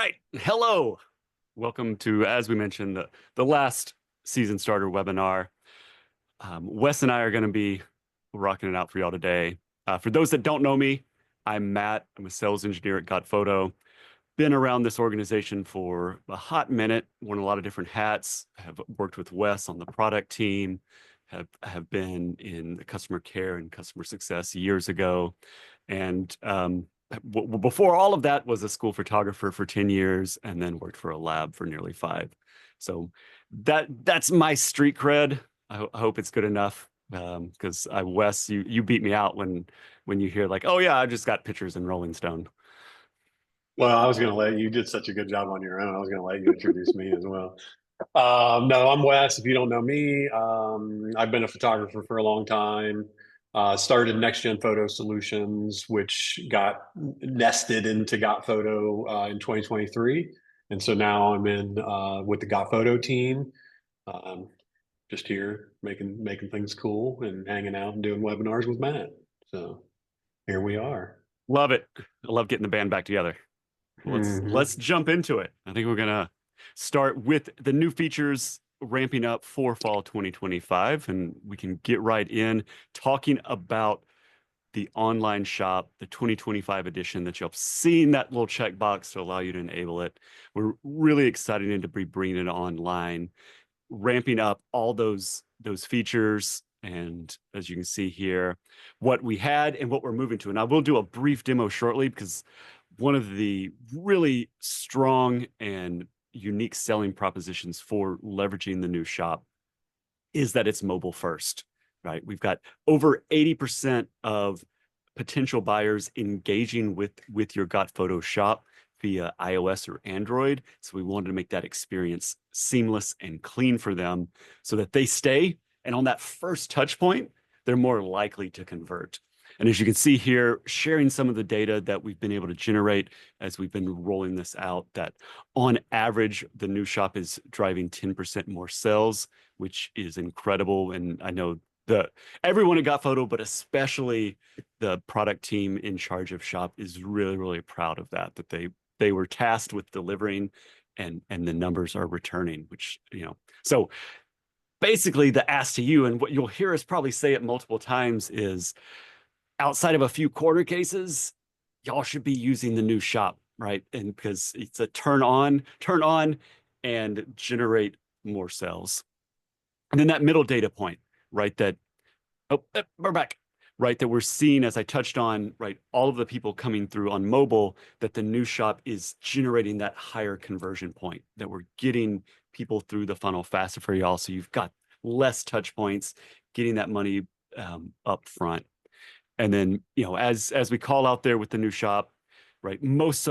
right. Hello. Welcome to, as we mentioned, the last season starter webinar. Wes and I are going to be rocking it out for y'all today. For those that don't know me, I'm Matt. I'm a sales engineer at GotPhoto. Been around this organization for a hot minute, worn a lot of different hats. Have worked with Wes on the product team. Have been in the customer care and customer success years ago, and before all of that was a school photographer for 10 years and then worked for a lab for nearly 5. So that's my street cred. I hope it's good enough, because Wes, you beat me out when you hear like, oh yeah, I just got pictures in Rolling Stone. Well, I was going to let you did such a good job on your own. I was going to let you introduce me as well. No, I'm Wes. If you don't know me, I've been a photographer for a long time. Started Next Gen Photo Solutions, which got nested into GotPhoto in 2023, and so now I'm in with the GotPhoto team. Um, just here making things cool and hanging out and doing webinars with Matt. So here we are. Love it. I love getting the band back together. Let's Hmm. jump into it. I think we're gonna start with the new features ramping up for fall 2025, and we can get right in talking about the online shop, the 2025 edition that you'll have seen that little checkbox to allow you to enable it. We're really excited to be bringing it online, ramping up all those features. And as you can see here, what we had and what we're moving to. And I will do a brief demo shortly because one of the really strong and unique selling propositions for leveraging the new shop is that it's mobile first, right? We've got over 80% of potential buyers engaging with your GotPhoto shop via iOS or Android. So we wanted to make that experience seamless and clean for them so that they stay. And on that first touch point, they're more likely to convert. And as you can see here, sharing some of the data that we've been able to generate as we've been rolling this out, that on average, the new shop is driving 10% more sales, which is incredible. And I know everyone at GotPhoto, but especially the product team in charge of shop, is really, really proud of that they were tasked with delivering, and the numbers are returning, which, so basically the ask to you, and what you'll hear us probably say it multiple times, is outside of a few corner cases, y'all should be using the new shop, right? And because it's a turn on and generate more sales. And then that middle data point, right? We're back, right? That we're seeing, as I touched on, right? All of the people coming through on mobile, that the new shop is generating that higher conversion point, that we're getting people through the funnel faster for y'all. So you've got less touch points, getting that money up front. And then, as we call out there with the new shop, right, most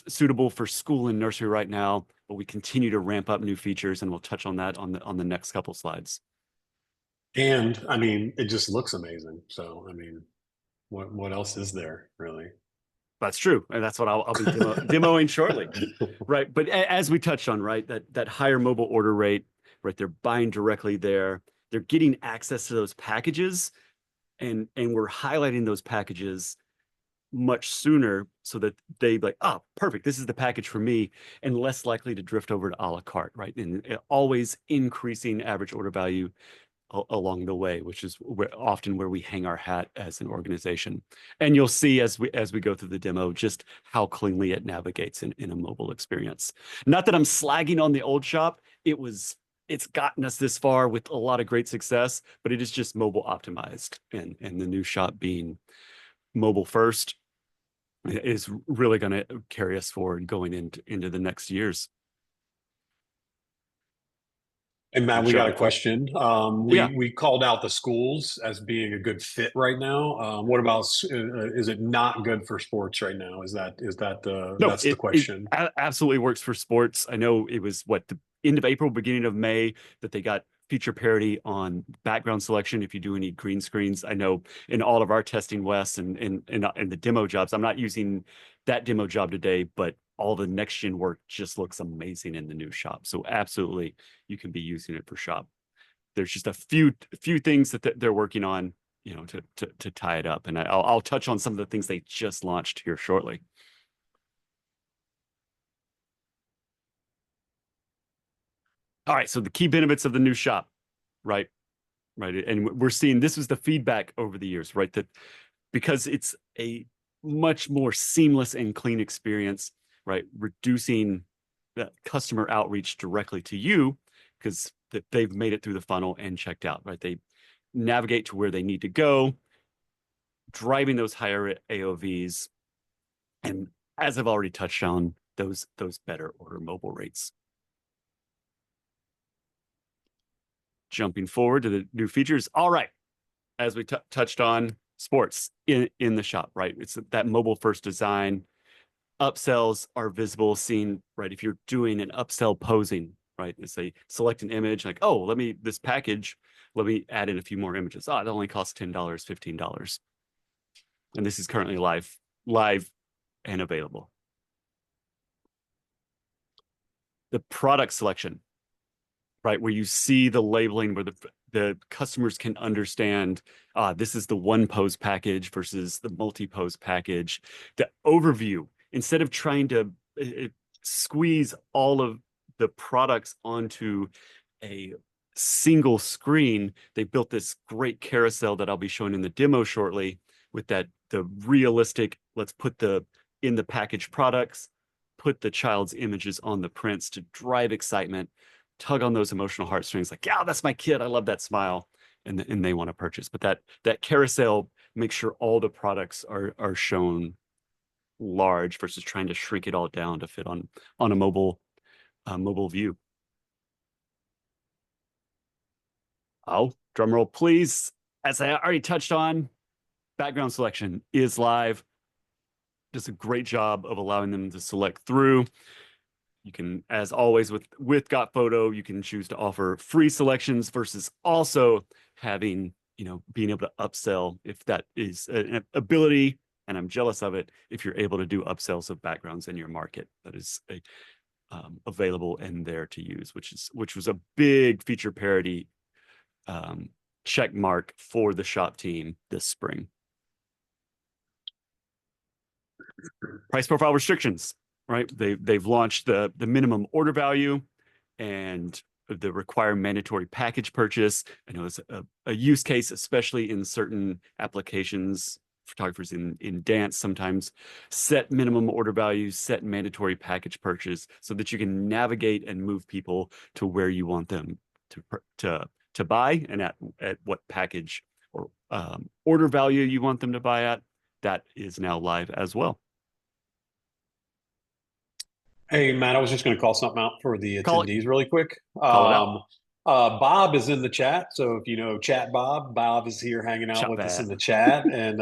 suitable for school and nursery right now, but we continue to ramp up new features, and we'll touch on that on the next couple slides. And I mean, it just looks amazing. So, I mean, what else is there really? That's true, and that's what I'll be demoing shortly, right? But as we touched on, right, that higher mobile order rate, right, they're buying directly there, they're getting access to those packages, and we're highlighting those packages much sooner so that they like, oh, perfect, this is the package for me, and less likely to drift over to a la carte, right? And always increasing average order value along the way, which is often where we hang our hat as an organization. And you'll see as we go through the demo just how cleanly it navigates in a mobile experience. Not that I'm slagging on the old shop. It's gotten us this far with a lot of great success, but it is just mobile optimized. And the new shop being mobile first is really going to carry us forward going into the next years. And Matt, we Sure. got a question. Yeah. We called out the schools as being a good fit right now. What about is it not good for sports right now? Is that No, that's the it question? absolutely works for sports. I know it was the end of April, beginning of May that they got feature parity on background selection if you do any green screens. I know in all of our testing, Wes, and the demo jobs, I'm not using that demo job today, but all the next gen work just looks amazing in the new shop. So absolutely, you can be using it for shop. There's just a few things that they're working on, to tie it up, and I'll touch on some of the things they just launched here shortly. All right, so the key benefits of the new shop, right? Right. And we're seeing this was the feedback over the years, right? That because it's a much more seamless and clean experience, right? Reducing the customer outreach directly to you because they've made it through the funnel and checked out, right? They navigate to where they need to go, driving those higher AOVs. And as I've already touched on, those better order mobile rates. Jumping forward to the new features. All right. As we touched on, sports in the shop, right? It's that mobile first design. Upsells are visible, seen, right? If you're doing an upsell posing, right? It's a select an image, like, oh, this package, let me add in a few more images. Oh, it only costs $10, $15. And this is currently live and available. The product selection, right? Where you see the labeling where the customers can understand this is the one pose package versus the multi-pose package. The overview, instead of trying to squeeze all of the products onto a single screen, they built this great carousel that I'll be showing in the demo shortly with the realistic, let's put the in the package products, put the child's images on the prints to drive excitement, tug on those emotional heartstrings, like, yeah, that's my kid. I love that smile. And they want to purchase. But that carousel makes sure all the products are shown large versus trying to shrink it all down to fit on a mobile view. Oh, drum roll, please. As I already touched on, background selection is live. Does a great job of allowing them to select through. You can, as always, with GotPhoto, you can choose to offer free selections versus also having, being able to upsell if that is an ability, and I'm jealous of it, if you're able to do upsells of backgrounds in your market. That is available and there to use, which was a big feature parity check mark for the shop team this spring. Price profile restrictions, right? They've launched the minimum order value and the required mandatory package purchase. I know it's a use case, especially in certain applications. Photographers in dance sometimes set minimum order values, set mandatory package purchase, so that you can navigate and move people to where you want them to buy and at what package or order value you want them to buy at. That is now live as well. Hey, Matt, I was just going to call something out for the Call it attendees really quick. call it out. Bob is in the chat. So if you know Chat Bob, Bob is here hanging out Chop with us that. in the chat. And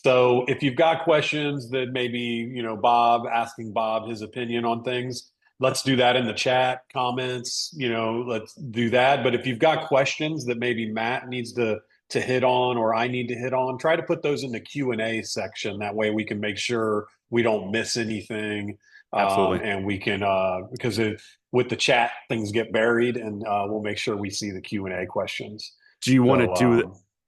so if you've got questions that maybe, Bob, asking Bob his opinion on things, let's do that in the chat comments. Let's do that. But if you've got questions that maybe Matt needs to hit on or I need to hit on, try to put those in the Q&A section. That way we can make sure we don't miss anything. Absolutely. And we can because with the chat things get buried, and we'll make sure we see the Q&A questions. Do you want to So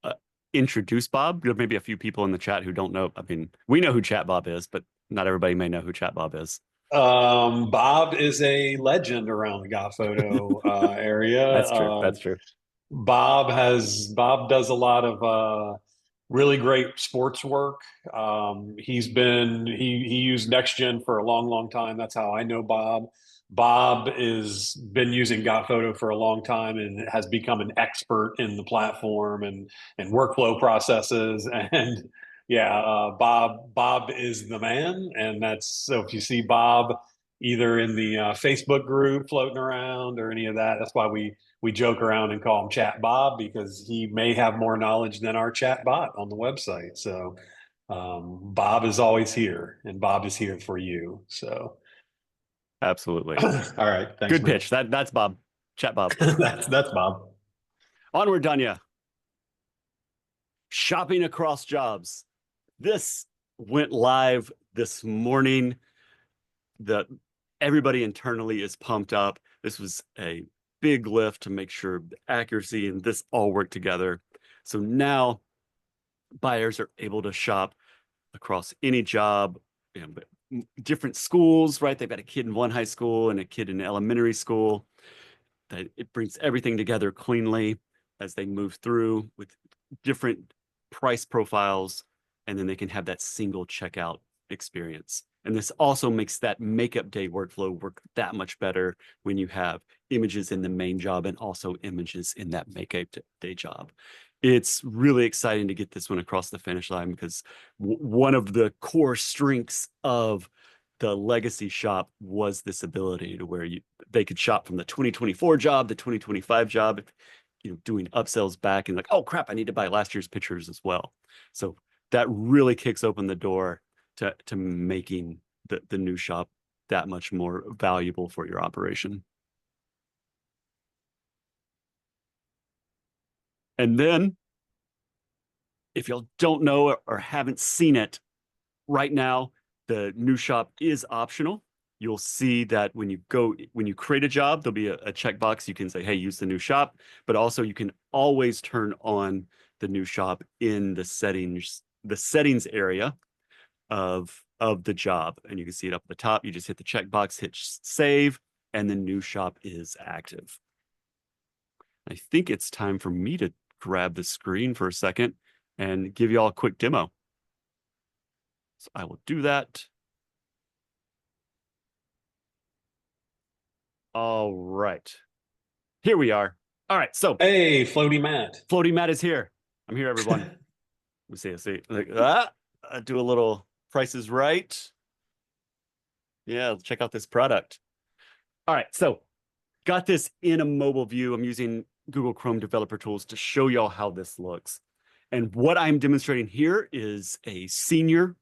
do introduce Bob? There may be a few people in the chat who don't know. I mean, we know who Chat Bob is, but not everybody may know who Chat Bob is. Bob is a legend around the GotPhoto area. That's true. That's true. Bob does a lot of really great sports work. He used NextGen for a long time. That's how I know Bob. Bob is been using GotPhoto for a long time and has become an expert in the platform and workflow processes. And yeah, Bob is the man. And that's so if you see Bob either in the Facebook group floating around or any of that, that's why we joke around and call him Chat Bob because he may have more knowledge than our chat bot on the website. So Bob is always here, and Bob is here for you. So Absolutely. all right, thanks, Good man. pitch. That's Bob. Chat Bob. That's Bob. Onward, Danya. Shopping across jobs. This went live this morning. Everybody internally is pumped up. This was a big lift to make sure the accuracy and this all work together. So now buyers are able to shop across any job, different schools, right? They've got a kid in one high school and a kid in elementary school. that it brings everything together cleanly as they move through with different price profiles, and then they can have that single checkout experience. And this also makes that makeup day workflow work that much better when you have images in the main job and also images in that makeup day job. It's really exciting to get this one across the finish line because one of the core strengths of the legacy shop was this ability to where they could shop from the 2024 job, the 2025 job, doing upsells back and like, oh crap, I need to buy last year's pictures as well. So that really kicks open the door to making the new shop that much more valuable for your operation. And then if y'all don't know or haven't seen it right now, the new shop is optional. You'll see that when you create a job, there'll be a checkbox. You can say, hey, use the new shop, but also you can always turn on the new shop in the settings area of the job. And you can see it up at the top. You just hit the checkbox, hit save, and the new shop is active. I think it's time for me to grab the screen for a second and give you all a quick demo. So I will do that. All right. Here we are. All right. So Hey, Floaty Matt. Floaty Matt is here. I'm here, everyone. Let's see. Like, do a little Price is Right. Yeah, check out this product. All right. So got this in a mobile view. I'm using Google Chrome developer tools to show y'all how this looks. And what I'm demonstrating here is a senior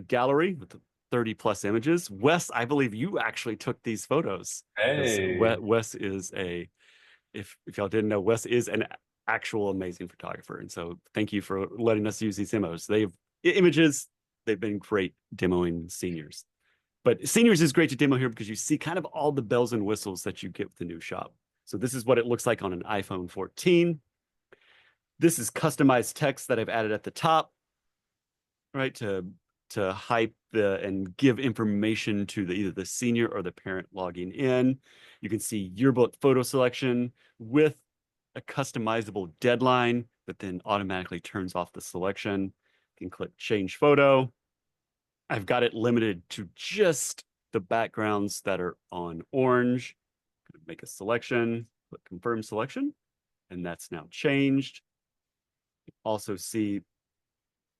gallery with 30 plus images. Wes, I believe you actually took these photos. Hey. Wes is if y'all didn't know, Wes is an actual amazing photographer. And so thank you for letting us use these images. They've been great demoing seniors. But seniors is great to demo here because you see kind of all the bells and whistles that you get with the new shop. So this is what it looks like on an iPhone 14. This is customized text that I've added at the top, right, to hype and give information to either the senior or the parent logging in. You can see yearbook photo selection with a customizable deadline that then automatically turns off the selection. You can click change photo. I've got it limited to just the backgrounds that are on orange. Make a selection, click confirm selection, and that's now changed. Also see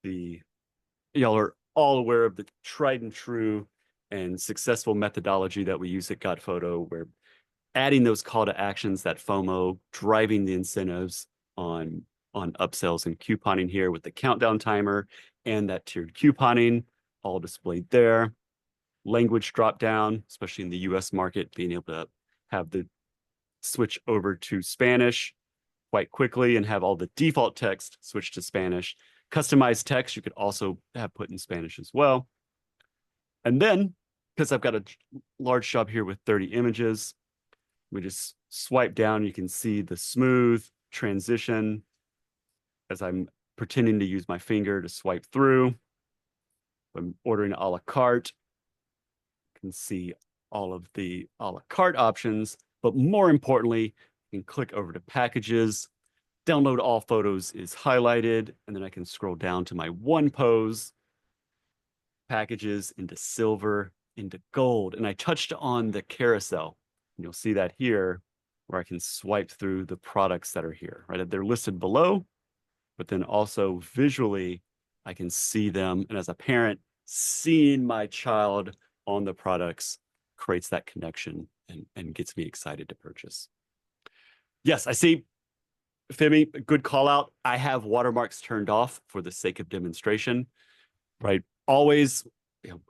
y'all are all aware of the tried and true and successful methodology that we use at GotPhoto, where adding those call to actions, that FOMO, driving the incentives on upsells and couponing here with the countdown timer and that tiered couponing all displayed there. Language drop down, especially in the US market, being able to have the switch over to Spanish quite quickly and have all the default text switch to Spanish. Customized text you could also have put in Spanish as well. And then, because I've got a large shop here with 30 images, we just swipe down, you can see the smooth transition as I'm pretending to use my finger to swipe through. I'm ordering a la carte. You can see all of the a la carte options, but more importantly, you can click over to packages. Download all photos is highlighted, and then I can scroll down to my one pose, packages into silver, into gold. And I touched on the carousel. And you'll see that here where I can swipe through the products that are here, right? They're listed below, but then also visually, I can see them. And as a parent, seeing my child on the products creates that connection and gets me excited to purchase. Yes, I see, Femi, good call out. I have watermarks turned off for the sake of demonstration, right? Always,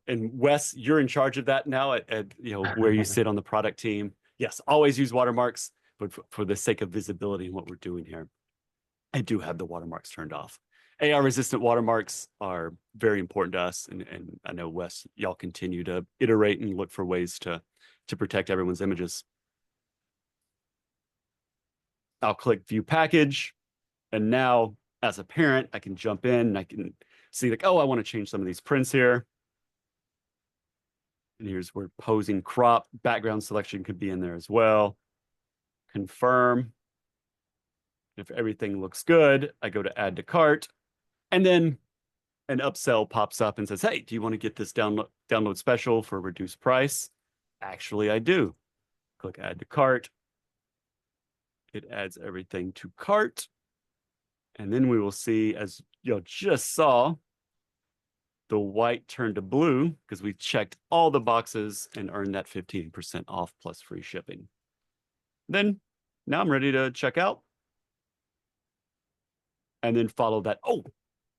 and Wes, you're in charge of that now at where you sit on the product team. Yes, always use watermarks, but for the sake of visibility and what we're doing here, I do have the watermarks turned off. AR resistant watermarks are very important to us. And I know, Wes, y'all continue to iterate and look for ways to protect everyone's images. I'll click view package. And now as a parent, I can jump in and I can see like, oh, I want to change some of these prints here. And here's where posing crop background selection could be in there as well. confirm. If everything looks good, I go to add to cart, and then an upsell pops up and says, "Hey, do you want to get this download special for a reduced price?" Actually, I do. Click add to cart. It adds everything to cart. And then we will see, as you just saw, the white turned to blue because we checked all the boxes and earned that 15% off plus free shipping. Then now I'm ready to check out and then follow that. Oh,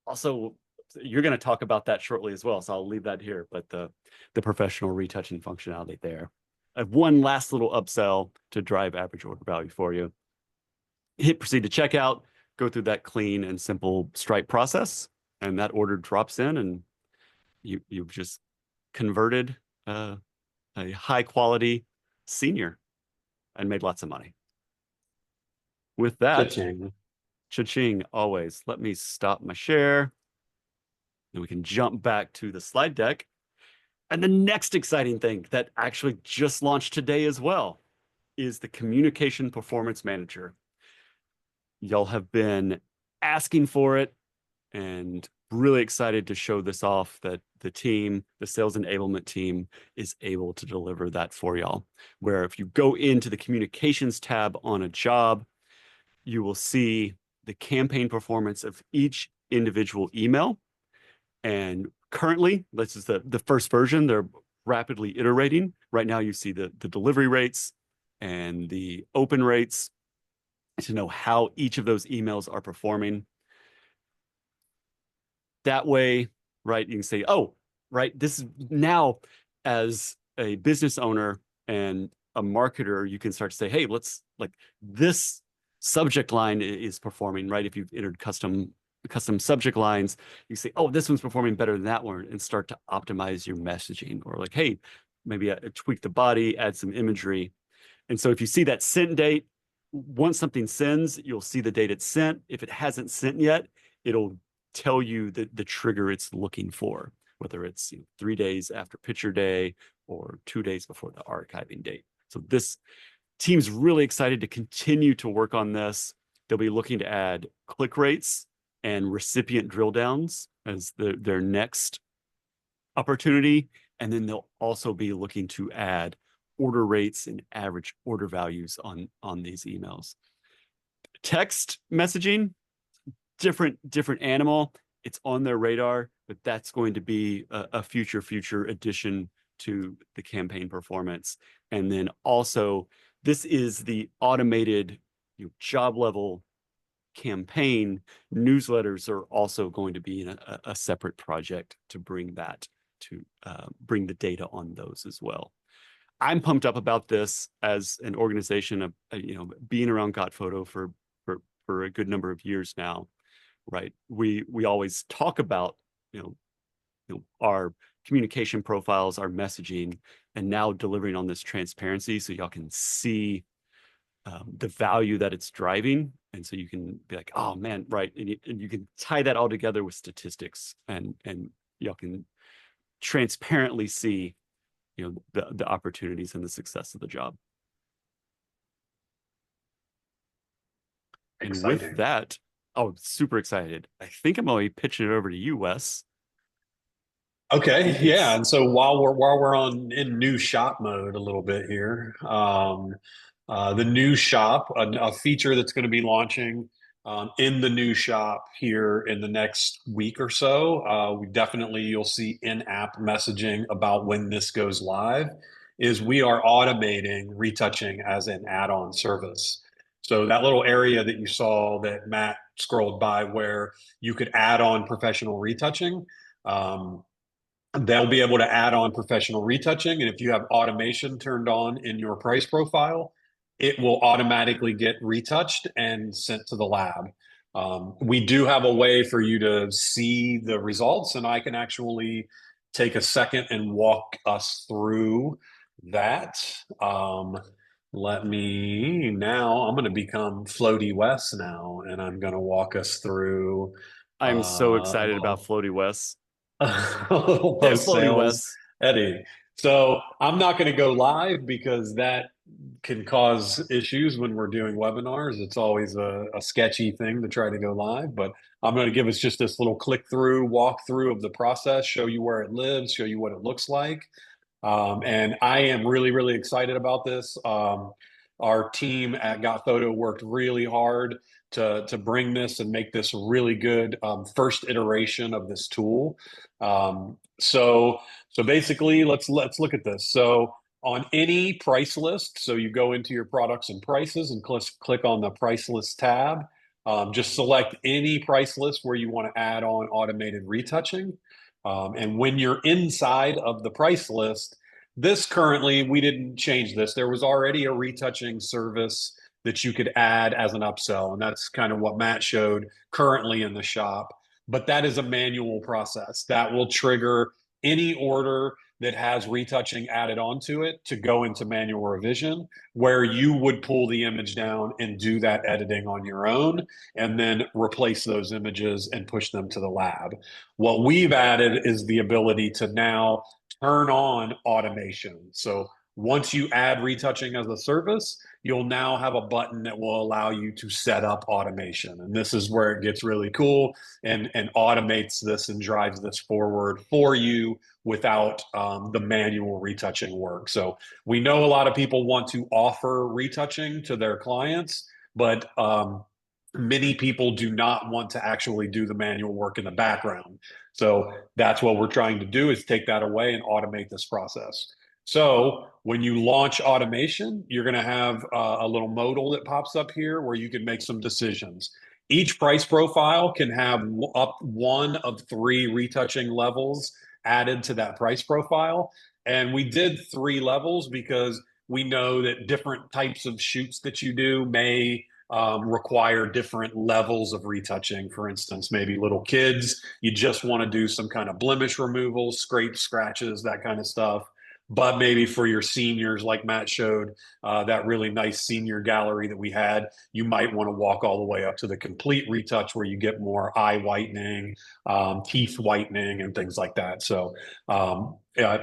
also, you're going to talk about that shortly as well, so I'll leave that here. But the professional retouching functionality there. I have one last little upsell to drive average order value for you. Hit proceed to checkout, go through that clean and simple Stripe process, and that order drops in, and you've just converted a high quality senior and made lots of money. With that, Cha-ching. cha-ching always. Let me stop my share. And we can jump back to the slide deck. And the next exciting thing that actually just launched today as well is the Communication Performance Manager. Y'all have been asking for it and really excited to show this off, that the team, the sales enablement team, is able to deliver that for y'all. Where if you go into the communications tab on a job, you will see the campaign performance of each individual email. And currently, this is the first version. They're rapidly iterating. Right now, you see the delivery rates and the open rates to know how each of those emails are performing. That way, right, you can say, oh, right, this is now, as a business owner and a marketer, you can start to say, hey, let's, like, this subject line is performing, right? If you've entered custom subject lines, you say, oh, this one's performing better than that one, and start to optimize your messaging. Or like, hey, maybe tweak the body, add some imagery. And so if you see that sent date, once something sends, you'll see the date it's sent. If it hasn't sent yet, it'll tell you the trigger it's looking for, whether it's 3 days after picture day or 2 days before the archiving date. So this team's really excited to continue to work on this. They'll be looking to add click rates and recipient drill downs as their next opportunity. And then they'll also be looking to add order rates and average order values on these emails. Text messaging, different animal. It's on their radar, but that's going to be a future addition to the campaign performance. And then also, this is the automated job level campaign. Newsletters are also going to be in a separate project to bring that to bring the data on those as well. I'm pumped up about this as an organization of being around GotPhoto for a good number of years now, right? We always talk about our communication profiles, our messaging, and now delivering on this transparency so y'all can see the value that it's driving. And so you can be like, oh man, right. And you can tie that all together with statistics, and y'all can transparently see the opportunities and the success of the job. And with Exciting. that, oh, super excited. I think I'm going to be pitching it over to you, Wes. Okay, yeah. It's And so while we're on in new shop mode a little bit here, the new shop, a feature that's going to be launching in the new shop here in the next week or so. We definitely you'll see in-app messaging about when this goes live. Is we are automating retouching as an add-on service. So that little area that you saw that Matt scrolled by, where you could add on professional retouching. They'll be able to add on professional retouching. And if you have automation turned on in your price profile, it will automatically get retouched and sent to the lab. We do have a way for you to see the results, and I can actually take a second and walk us through that. Let me now, I'm going to become Floaty West now, and I'm going to walk us through I'm so a excited about little Floaty Wes. a little Hit post Floaty sales Wes. Eddie. So I'm not going to go live because that can cause issues when we're doing webinars. It's always a sketchy thing to try to go live, but I'm going to give us just this little click through, walk through of the process, show you where it lives, show you what it looks like. And I am really, really excited about this. Our team at GotPhoto worked really hard to bring this and make this a really good first iteration of this tool. So basically, let's look at this. So on any price list, so you go into your products and prices and click on the price list tab. Just select any price list where you want to add on automated retouching. And when you're inside of the price list, this currently, we didn't change this. There was already a retouching service that you could add as an upsell. And that's kind of what Matt showed currently in the shop. But that is a manual process that will trigger any order that has retouching added onto it to go into manual revision, where you would pull the image down and do that editing on your own, and then replace those images and push them to the lab. What we've added is the ability to now turn on automation. So once you add retouching as a service, you'll now have a button that will allow you to set up automation. And this is where it gets really cool and automates this and drives this forward for you without the manual retouching work. So we know a lot of people want to offer retouching to their clients, but many people do not want to actually do the manual work in the background. So that's what we're trying to do, is take that away and automate this process. So when you launch automation, you're going to have a little modal that pops up here where you can make some decisions. Each price profile can have up one of three retouching levels added to that price profile. And we did three levels because we know that different types of shoots that you do may require different levels of retouching. For instance, maybe little kids, you just want to do some kind of blemish removal, scrapes, scratches, that kind of stuff. But maybe for your seniors, like Matt showed, that really nice senior gallery that we had, you might want to walk all the way up to the complete retouch where you get more eye whitening, teeth whitening, and things like that. So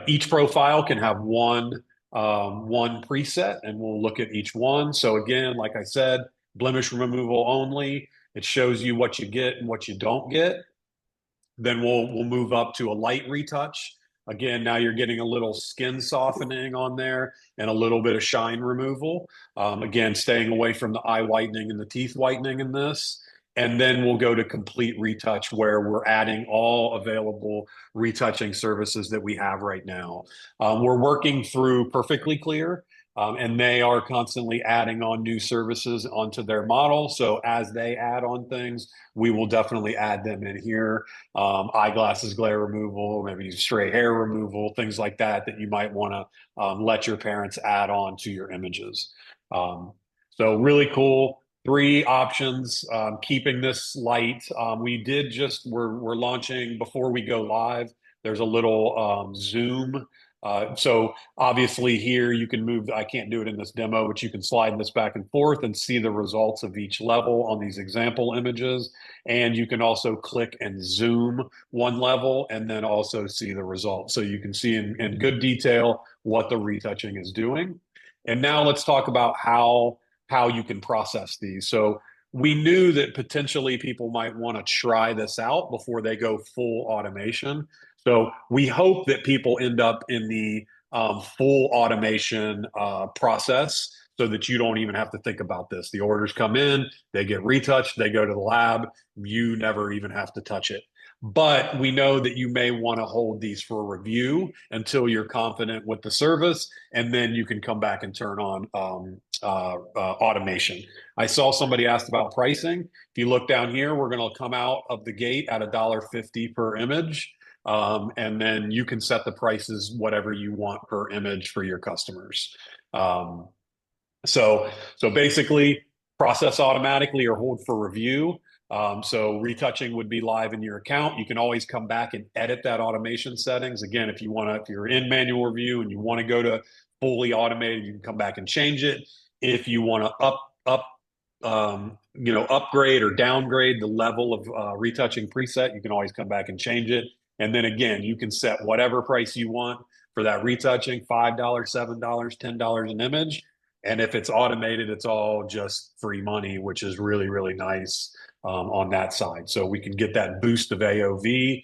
each profile can have one preset, and we'll look at each one. So again, like I said, blemish removal only. It shows you what you get and what you don't get. Then we'll move up to a light retouch. Again, now you're getting a little skin softening on there and a little bit of shine removal. Again, staying away from the eye whitening and the teeth whitening in this. And then we'll go to complete retouch, where we're adding all available retouching services that we have right now. We're working through Perfectly Clear, and they are constantly adding on new services onto their model. So as they add on things, we will definitely add them in here. Eyeglasses, glare removal, maybe stray hair removal, things like that that you might want to let your parents add on to your images. So really cool. Three options, keeping this light. We're launching before we go live. There's a little zoom. So obviously here you can move, I can't do it in this demo, but you can slide this back and forth and see the results of each level on these example images. And you can also click and zoom one level and then also see the results. So you can see in good detail what the retouching is doing. And now let's talk about how you can process these. So we knew that potentially people might want to try this out before they go full automation. So we hope that people end up in the full automation process so that you don't even have to think about this. The orders come in, they get retouched, they go to the lab, you never even have to touch it. But we know that you may want to hold these for review until you're confident with the service, and then you can come back and turn on automation. I saw somebody asked about pricing. If you look down here, we're going to come out of the gate at $1.50 per image. And then you can set the prices whatever you want per image for your customers. So basically, process automatically or hold for review. So retouching would be live in your account. You can always come back and edit that automation settings. Again, if you're in manual review and you want to go to fully automated, you can come back and change it. If you want to upgrade or downgrade the level of retouching preset, you can always come back and change it. And then again, you can set whatever price you want for that retouching, $5, $7, $10 an image. And if it's automated, it's all just free money, which is really, really nice on that side. So we can get that boost of AOV,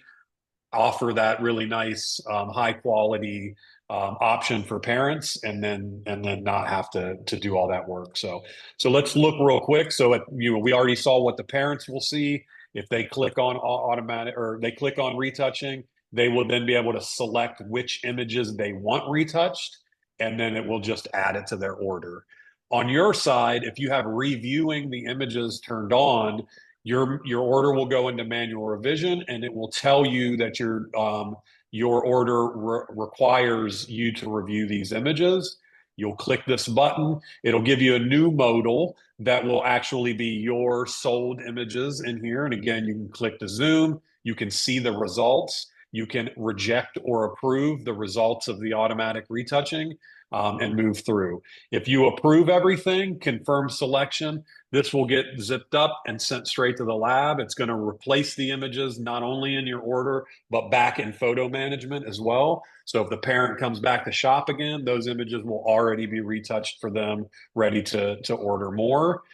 offer that really nice high quality option for parents, and then not have to do all that work. So let's look real quick. So we already saw what the parents will see if they click on automatic, or they click on retouching. They will then be able to select which images they want retouched, and then it will just add it to their order. On your side, if you have reviewing the images turned on, your order will go into manual revision, and it will tell you that your order requires you to review these images. You'll click this button. It'll give you a new modal that will actually be your sold images in here. And again, you can click to zoom. You can see the results. You can reject or approve the results of the automatic retouching, and move through. If you approve everything, confirm selection, this will get zipped up and sent straight to the lab. It's going to replace the images not only in your order, but back in photo management as well. So if the parent comes back to shop again, those images will already be retouched for them, ready to order more.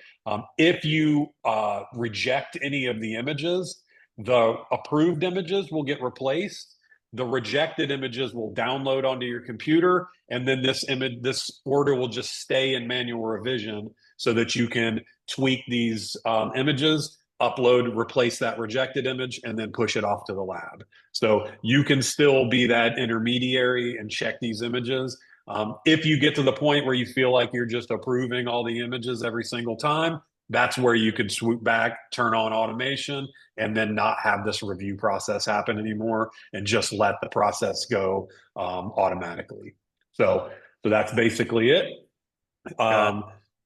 If you reject any of the images, the approved images will get replaced. The rejected images will download onto your computer, and then this order will just stay in manual revision so that you can tweak these images, upload, replace that rejected image, and then push it off to the lab. So you can still be that intermediary and check these images. If you get to the point where you feel like you're just approving all the images every single time, that's where you could swoop back, turn on automation, and then not have this review process happen anymore, and just let the process go automatically. So that's basically it. Got Um,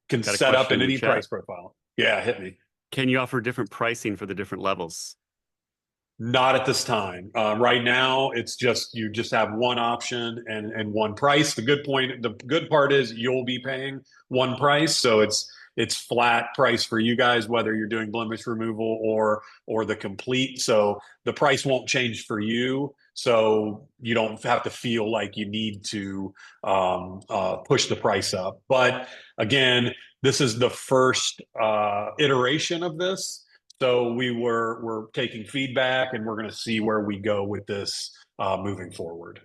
can got a set up question in in the any chat. price profile. Yeah, hit me. Can you offer different pricing for the different levels? Not at this time. Right now, it's just you just have one option and one price. The good part is you'll be paying one price, so it's flat price for you guys, whether you're doing blemish removal or the complete. So the price won't change for you, so you don't have to feel like you need to push the price up. But again, this is the first iteration of this. So we're taking feedback, and we're going to see where we go with this moving forward.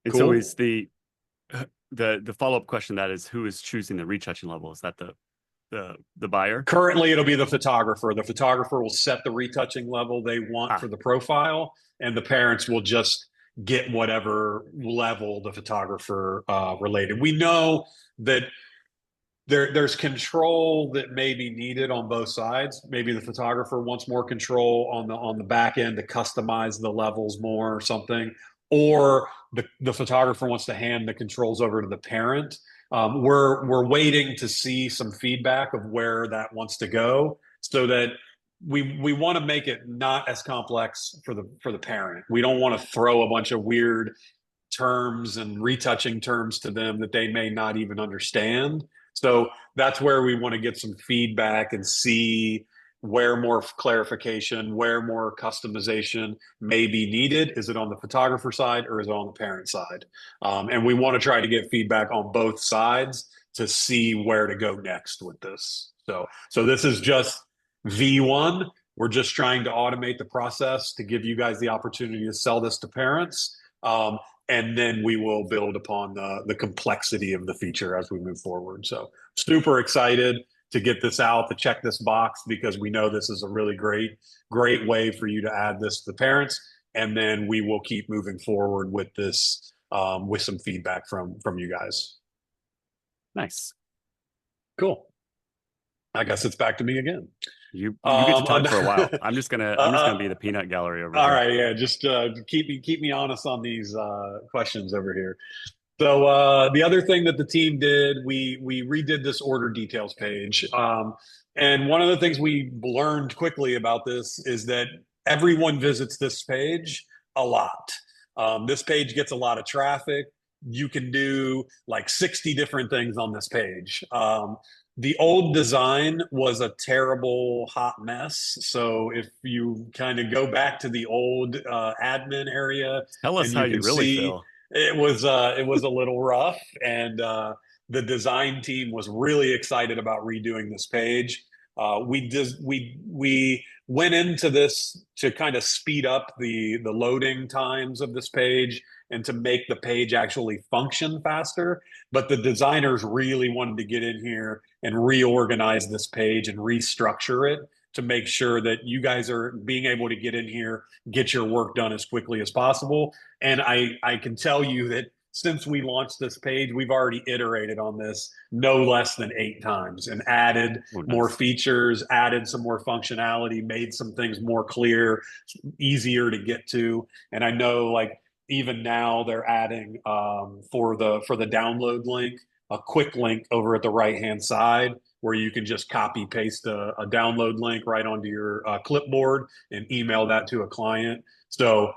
And so is Cool. the follow-up question, that is, who is choosing the retouching level? Is that the buyer? Currently, it'll be the photographer. The photographer will set the retouching level they want Ah, for the profile, and the parents will just get whatever level the photographer related. We know that there's control that may be needed on both sides. Maybe the photographer wants more control on the back end to customize the levels more or something, or the photographer wants to hand the controls over to the parent. We're waiting to see some feedback of where that wants to go, so that we want to make it not as complex for the parent. We don't want to throw a bunch of weird terms and retouching terms to them that they may not even understand. So that's where we want to get some feedback and see where more clarification, where more customization may be needed. Is it on the photographer side, or is it on the parent side? And we want to try to get feedback on both sides to see where to go next with this. So this is just V1. We're just trying to automate the process to give you guys the opportunity to sell this to parents. And then we will build upon the complexity of the feature as we move forward. So super excited to get this out, to check this box, because we know this is a really great way for you to add this to the parents. And then we will keep moving forward with this with some feedback from you guys. nice. Cool. I guess it's back to me again. You get to talk for a while. I'm just gonna be uh, the peanut gallery over all here. right, yeah, just keep me honest on these questions over here. So the other thing that the team did, we redid this order details page, and one of the things we learned quickly about this is that everyone visits this page a lot. This page gets a lot of traffic. You can do like 60 different things on this page. The old design was a terrible hot mess. So if you kind of go back to the old admin area, Tell us and how you you can really see feel. it was a little rough, and the design team was really excited about redoing this page. We went into this to kind of speed up the loading times of this page and to make the page actually function faster. But the designers really wanted to get in here and reorganize this page and restructure it to make sure that you guys are being able to get in here, get your work done as quickly as possible. And I can tell you that since we launched this page, we've already iterated on this no less than 8 times and added Oh, more nice. features, added some more functionality, made some things more clear, easier to get to. And I know like even now they're adding for the download link a quick link over at the right hand side where you can just copy paste a download link right onto your clipboard and email that to a client. So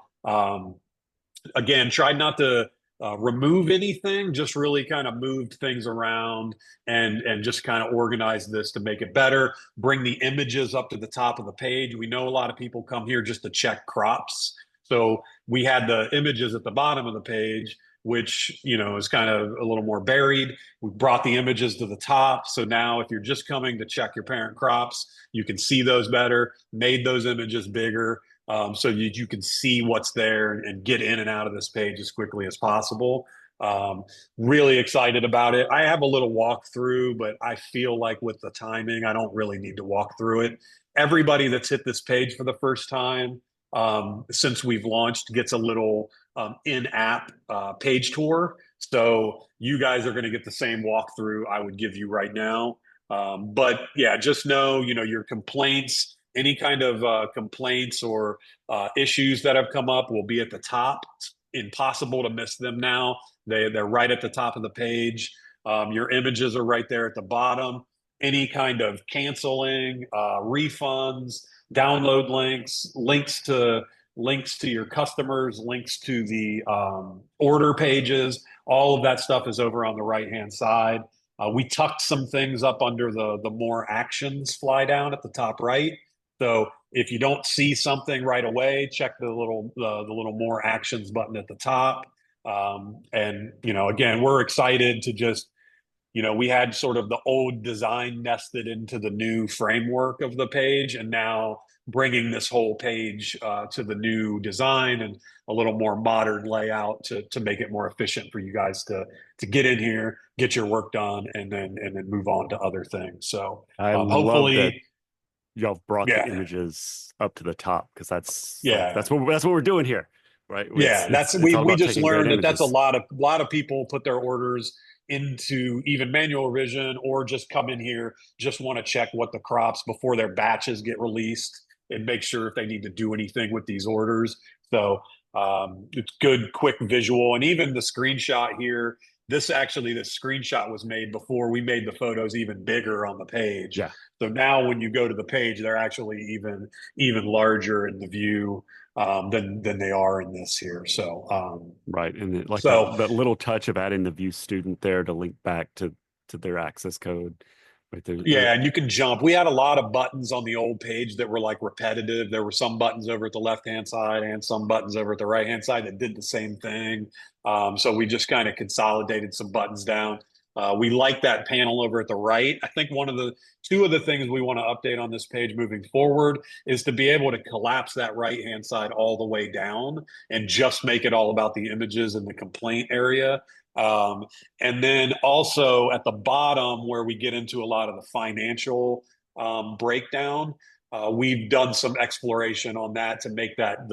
again, tried not to remove anything, just really kind of moved things around and just kind of organized this to make it better. Bring the images up to the top of the page. We know a lot of people come here just to check crops. So we had the images at the bottom of the page, which, you know, is kind of a little more buried. We brought the images to the top. So now if you're just coming to check your parent crops, you can see those better, made those images bigger, so you can see what's there and get in and out of this page as quickly as possible. Um, really excited about it. I have a little walkthrough, but I feel like with the timing, I don't really need to walk through it. Everybody that's hit this page for the first time since we've launched gets a little in-app page tour. So you guys are going to get the same walkthrough I would give you right now. But yeah, just know, you know, your complaints, any kind of complaints or issues that have come up will be at the top. It's impossible to miss them now. They're right at the top of the page. Your images are right there at the bottom. Any kind of canceling, refunds, download links, links to your customers, links to the order pages, all of that stuff is over on the right hand side. We tucked some things up under the more actions fly down at the top right. So if you don't see something right away, check the little more actions button at the top. And you know, again, we're excited to just, you know, we had sort of the old design nested into the new framework of the page, and now bringing this whole page to the new design and a little more modern layout to make it more efficient for you guys to get in here, get your work done, and then move on to other things. So I love that hopefully, y'all brought the yeah, images up to the top because that's like yeah. that's what we're doing here, right? Yeah, that's It's all we about just taking great learned that that's images. a lot of people put their orders into even manual revision or just come in here, just want to check what the crops before their batches get released and make sure if they need to do anything with these orders. So it's good, quick visual. And even the screenshot here, this screenshot was made before we made the photos even bigger on the page. Yeah, So now when you go to the page, they're actually even larger in the view than they are in this here. So right. And like that so that little touch of adding the view student there to link back to their access code, right there. yeah, and you can jump. We had a lot of buttons on the old page that were like repetitive. There were some buttons over at the left hand side and some buttons over at the right hand side that did the same thing. So we just kind of consolidated some buttons down. We like that panel over at the right. I think one of the two of the things we want to update on this page moving forward is to be able to collapse that right hand side all the way down and just make it all about the images in the complaint area. Um, and then also at the bottom, where we get into a lot of the financial breakdown, we've done some exploration on that to make that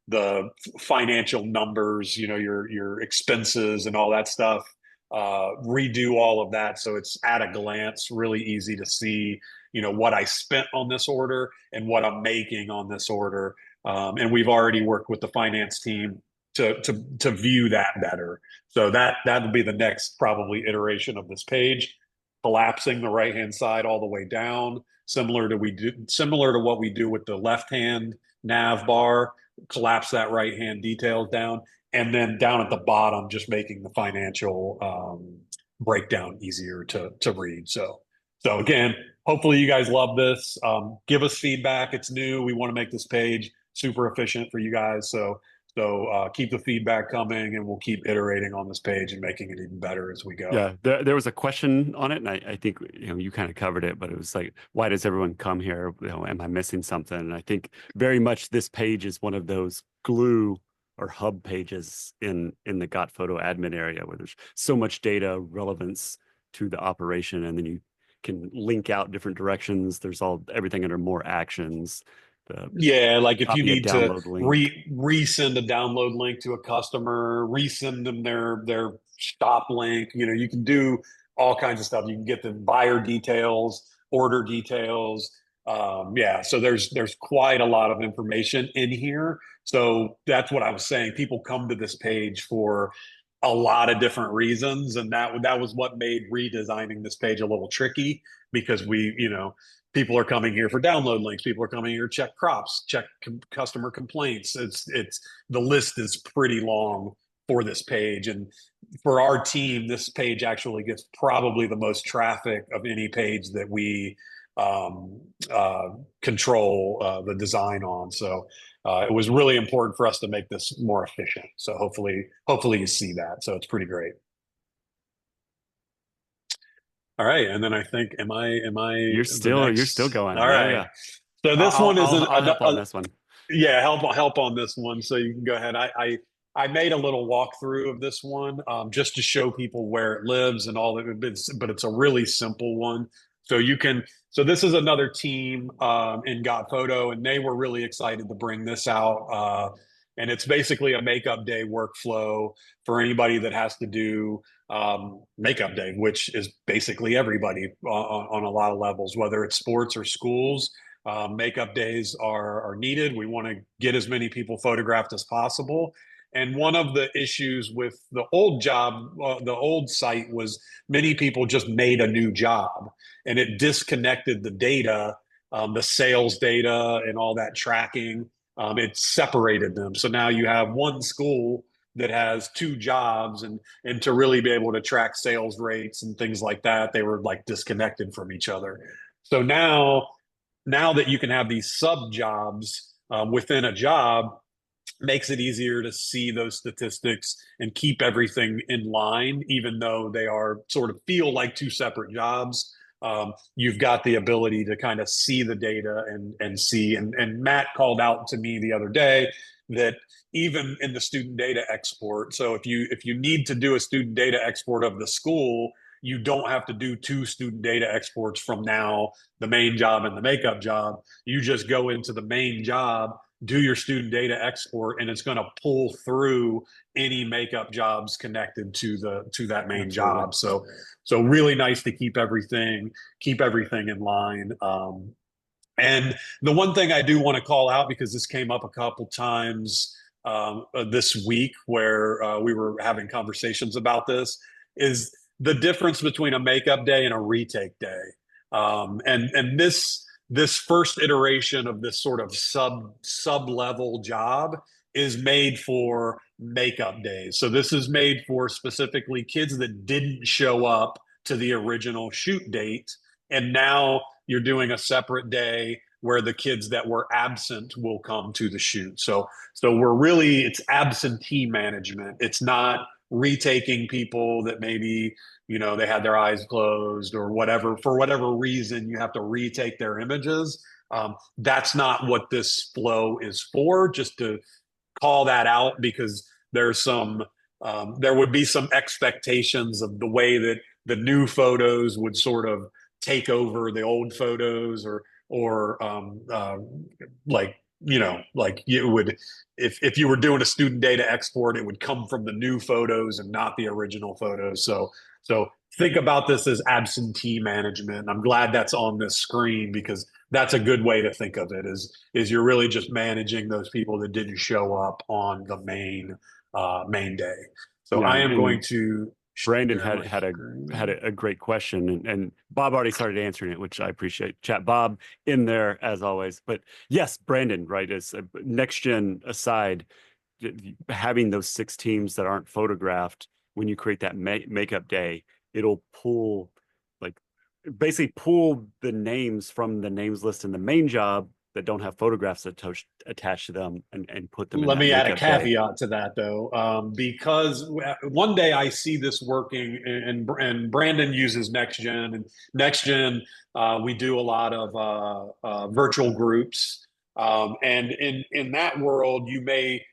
the financial numbers, you know, your expenses and all that stuff. Redo all of that so it's at a glance, really easy to see, you know, what I spent on this order and what I'm making on this order. And we've already worked with the finance team to view that better. So that'll be the next probably iteration of this page, collapsing the right hand side all the way down, similar to what we do with the left hand nav bar, collapse that right hand details down, and then down at the bottom, just making the financial breakdown easier to read. So again, hopefully you guys love this. Give us feedback. It's new. We want to make this page super efficient for you guys. So So keep the feedback coming, and we'll keep iterating on this page and making it even better as we go. Yeah, there was a question on it, and I think you kind of covered it, but it was like, why does everyone come here? Am I missing something? And I think very much this page is one of those glue or hub pages in the GotPhoto admin area where there's so much data relevance to the operation, and then you can link out different directions. There's everything under more actions. The Yeah, like if you copy a need to download link. resend a download link to a customer, resend them their shop link, you can do all kinds of stuff. You can get the buyer details, order details. Yeah, so there's quite a lot of information in here. So that's what I was saying. People come to this page for a lot of different reasons, and that was what made redesigning this page a little tricky because people are coming here for download links. People are coming here to check crops, check customer complaints. It's the list is pretty long for this page, and for our team, this page actually gets probably the most traffic of any page that we um, uh, control the design on. So it was really important for us to make this more efficient. So hopefully you see that. So it's pretty great. All right, and then I think am I the You're still next? going. All Yeah, right. yeah. So this one is I'll help on this one. yeah, help on this one. So you can go ahead. I made a little walkthrough of this one just to show people where it lives and all that. But it's a really simple one. So you can. So this is another team in GotPhoto, and they were really excited to bring this out. And it's basically a makeup day workflow for anybody that has to do makeup day, which is basically everybody on a lot of levels, whether it's sports or schools. Makeup days are needed. We want to get as many people photographed as possible. And one of the issues with the old job, the old site was many people just made a new job and it disconnected the data, the sales data and all that tracking. It separated them. So now you have one school that has two jobs, and to really be able to track sales rates and things like that, they were like disconnected from each other. So now that you can have these sub jobs within a job, makes it easier to see those statistics and keep everything in line, even though they are sort of feel like two separate jobs. You've got the ability to kind of see the data and see. And Matt called out to me the other day that even in the student data export, so if you need to do a student data export of the school, you don't have to do two student data exports from now, the main job and the makeup job. You just go into the main job, do your student data export, and it's going to pull through any makeup jobs connected to that main Absolutely. job. So really nice to keep everything in line. And the one thing I do want to call out, because this came up a couple times this week where we were having conversations about this, is the difference between a makeup day and a retake day. And this first iteration of this sort of sub level job is made for makeup days. So this is made for specifically kids that didn't show up to the original shoot date, and now you're doing a separate day where the kids that were absent will come to the shoot. So it's absentee management. It's not retaking people that maybe they had their eyes closed or whatever, for whatever reason you have to retake their images. That's not what this flow is for. Just to call that out, because there would be some expectations of the way that the new photos would sort of take over the old photos, or like like you would, if you were doing a student data export, it would come from the new photos and not the original photos. So think about this as absentee management. I'm glad that's on this screen, because that's a good way to think of it, is you're really just managing those people that didn't show up on the main day. So Yeah, I am going and to Brandon share my had screen. a great question, and Bob already started answering it, which I appreciate. Chat Bob in there as always. But yes, Brandon, right? As next gen aside, having those six teams that aren't photographed when you create that makeup day, it'll pull like basically pull the names from the names list in the main job that don't have photographs attached to them and put them in Let that me add a makeup day. caveat to that, though, because one day I see this working, and Brandon uses NextGen, and NextGen, we do a lot of virtual groups, and in that world, you may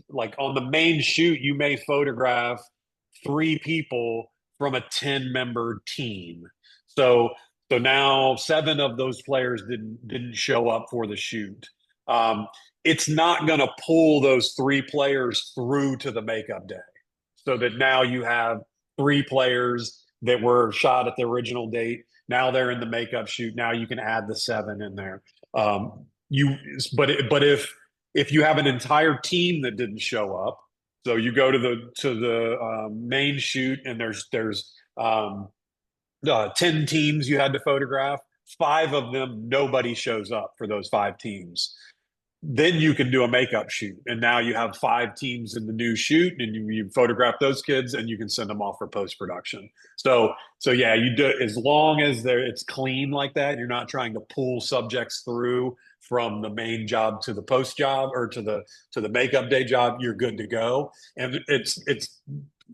like on the main shoot, you may photograph three people from a 10-member team. So so now seven of those players didn't show up for the shoot. Um, it's not going to pull those three players through to the makeup day. So that now you have three players that were shot at the original date. Now they're in the makeup shoot. Now you can add the seven in there. You but if you have an entire team that didn't show up, so you go to the main shoot and there's 10 teams you had to photograph. Five of them, nobody shows up for those five teams. Then you can do a makeup shoot. And now you have five teams in the new shoot and you photograph those kids and you can send them off for post-production. So yeah, you do as long as it's clean like that, you're not trying to pull subjects through from the main job to the post job or to the makeup day job, you're good to go. And it's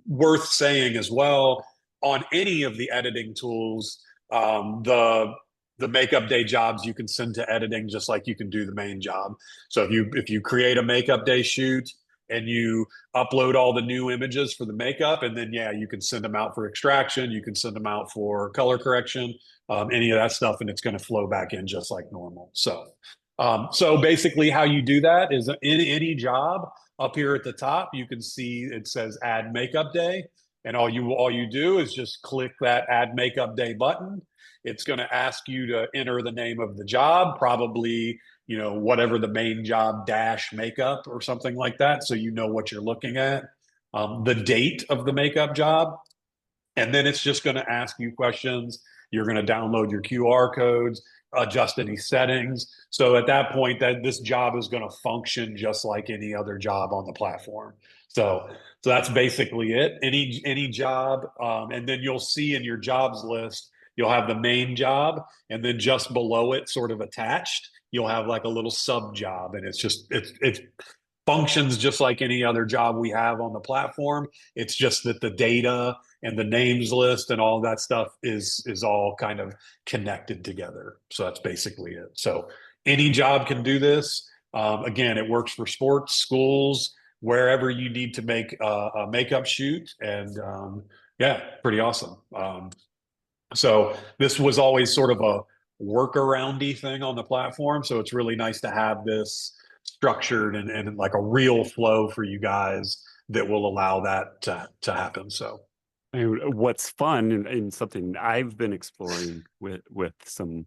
worth saying as well on any of the editing tools, the makeup day jobs you can send to editing just like you can do the main job. So if you create a makeup day shoot and you upload all the new images for the makeup, and then yeah, you can send them out for extraction, you can send them out for color correction, any of that stuff, and it's going to flow back in just like normal. So basically, how you do that is in any job up here at the top, you can see it says Add Makeup Day, and all you do is just click that Add Makeup Day button. It's going to ask you to enter the name of the job, probably whatever the main job dash makeup or something like that, so you know what you're looking at, the date of the makeup job, and then it's just going to ask you questions. You're going to download your QR codes, adjust any settings. So at that point, that this job is going to function just like any other job on the platform. So that's basically it. Any job, and then you'll see in your jobs list, you'll have the main job, and then just below it, sort of attached, you'll have like a little sub job, and it's functions just like any other job we have on the platform. It's just that the data and the names list and all that stuff is all kind of connected together. So that's basically it. So any job can do this. Again, it works for sports, schools, wherever you need to make a makeup shoot, and yeah, pretty awesome. So this was always sort of a workaroundy thing on the platform. So it's really nice to have this structured and like a real flow for you guys that will allow that to happen. So What's fun and something I've been exploring with some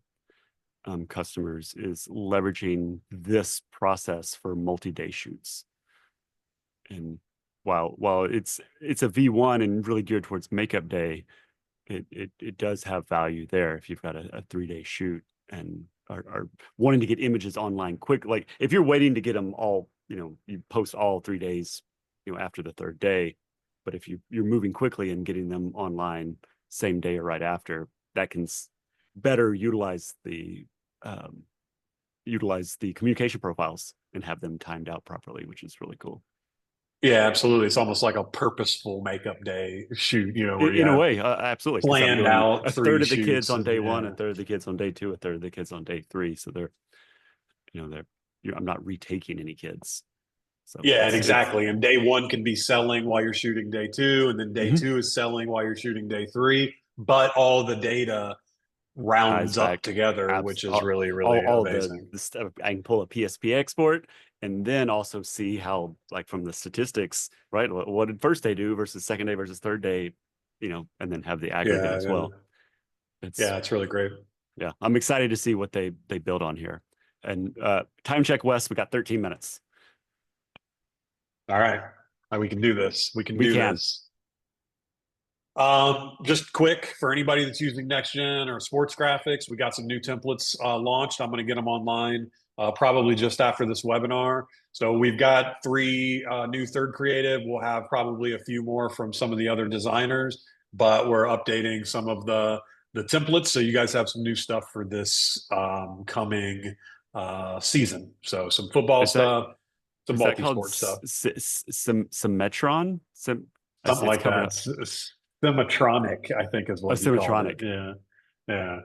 customers is leveraging this process for multi-day shoots. And while it's a V1 and really geared towards makeup day, it does have value there if you've got a 3-day shoot and are wanting to get images online quick. Like if you're waiting to get them all, you post all 3 days, after the third day. But if you're moving quickly and getting them online same day or right after, that can better utilize the communication profiles and have them timed out properly, which is really cool. yeah, absolutely. It's almost like a purposeful makeup day shoot, where you In a have way, absolutely, because I'm planned doing out a three third of the kids shoots on and day one, yeah. a third of the kids on day two, a third of the kids on day three. So I'm not retaking any kids. So Yeah, and it's exactly. And day one can be selling while you're shooting day two, and then day mhm. two is selling while you're shooting day three. But all the data Ties rounds up back together, apps, which is really, really all amazing. the stuff. I can pull a PSP export and then also see how, like from the statistics, right? What did first day do versus second day versus third day, and then have the aggregate Yeah, as yeah, well. It's yeah. It's really great. Yeah, I'm excited to see what they build on here. And time check, Wes, we got 13 minutes. All right, we can do this. We can We do can. this. Just quick for anybody that's using NextGen or sports graphics, we got some new templates launched. I'm going to get them online probably just after this webinar. So we've got three new third creative. We'll have probably a few more from some of the other designers, but we're updating some of the templates. So you guys have some new stuff for this coming season. So some football Is that stuff, some is that called multi-sport stuff, Symmetron? I something see it's like covered that. up. Symmetronic, I think, is Oh, what he called it. Symmetronic. Yeah, yeah.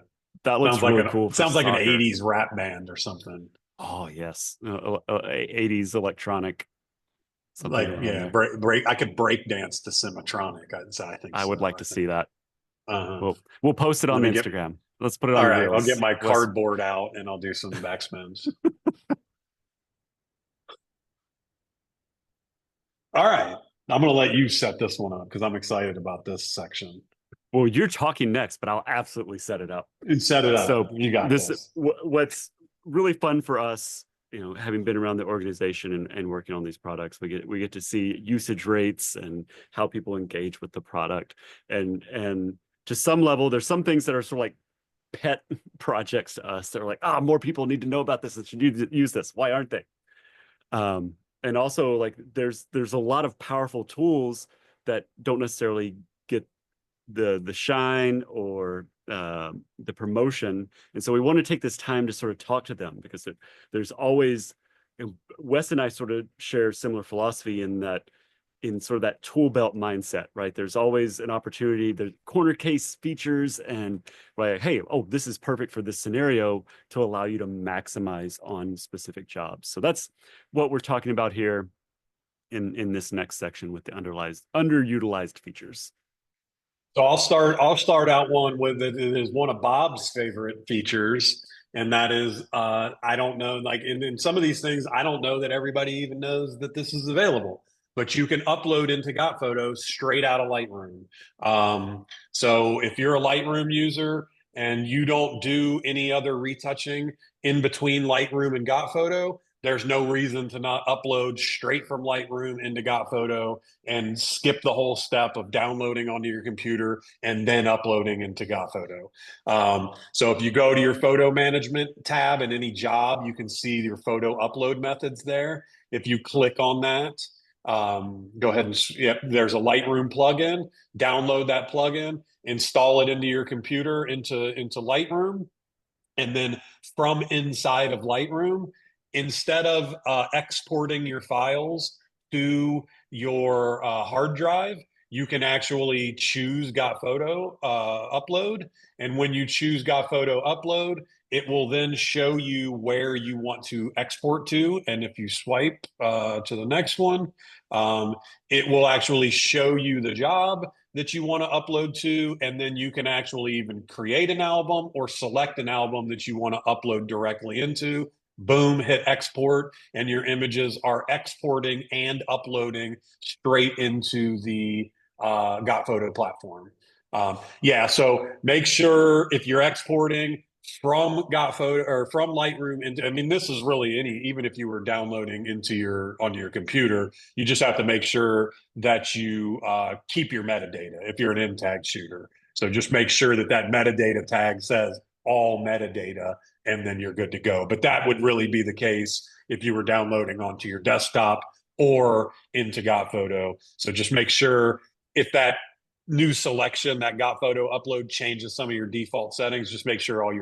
That looks really cool for Sounds like an soccer. '80s rap band or something. Oh yes, 80s electronic, something Like, going on yeah, there. break. I could break dance to Symmetronic. I think I so. would like I to think. see that. Uh, We'll post it Let on me get. Instagram. Let's put it All on right, I'll get Reels. my Wes, cardboard out and I'll do some backspins. All right, I'm going to let you set this one up because I'm excited about this section. well, you're talking next, but I'll absolutely set it up. And set it up. So You got this this. what's really fun for us, having been around the organization and working on these products, we get to see usage rates and how people engage with the product. And to some level, there's some things that are sort of like pet projects to us that are like, more people need to know about this and should use this. Why aren't they? And also like there's a lot of powerful tools that don't necessarily get the shine or the promotion. And so we want to take this time to sort of talk to them because there's always, Wes and I sort of share similar philosophy in that, in sort of that tool belt mindset, right? There's always an opportunity, the corner case features and right, hey, oh, this is perfect for this scenario to allow you to maximize on specific jobs. So that's what we're talking about here in this next section with the underutilized features. So I'll start out one with it. It is one of Bob's favorite features, and that is I don't know, like in some of these things, I don't know that everybody even knows that this is available. But you can upload into GotPhoto straight out of Lightroom. So if you're a Lightroom user and you don't do any other retouching in between Lightroom and GotPhoto, there's no reason to not upload straight from Lightroom into GotPhoto and skip the whole step of downloading onto your computer and then uploading into GotPhoto. So if you go to your photo management tab in any job, you can see your photo upload methods there. If you click on that, go ahead and there's a Lightroom plugin. Download that plugin, install it into your computer into Lightroom, and then from inside of Lightroom, instead of exporting your files to your hard drive, you can actually choose GotPhoto upload. And when you choose GotPhoto upload, it will then show you where you want to export to. And if you swipe to the next one, it will actually show you the job that you want to upload to, and then you can actually even create an album or select an album that you want to upload directly into. Boom, hit export, and your images are exporting and uploading straight into the GotPhoto platform. Yeah, so make sure if you're exporting from GotPhoto or from Lightroom into, I mean, this is really even if you were downloading into onto your computer, you just have to make sure that you keep your metadata if you're an in tag shooter. So just make sure that that metadata tag says all metadata, and then you're good to go. But that would really be the case if you were downloading onto your desktop or into GotPhoto. So just make sure if that new selection, that GotPhoto upload changes some of your default settings, just make sure all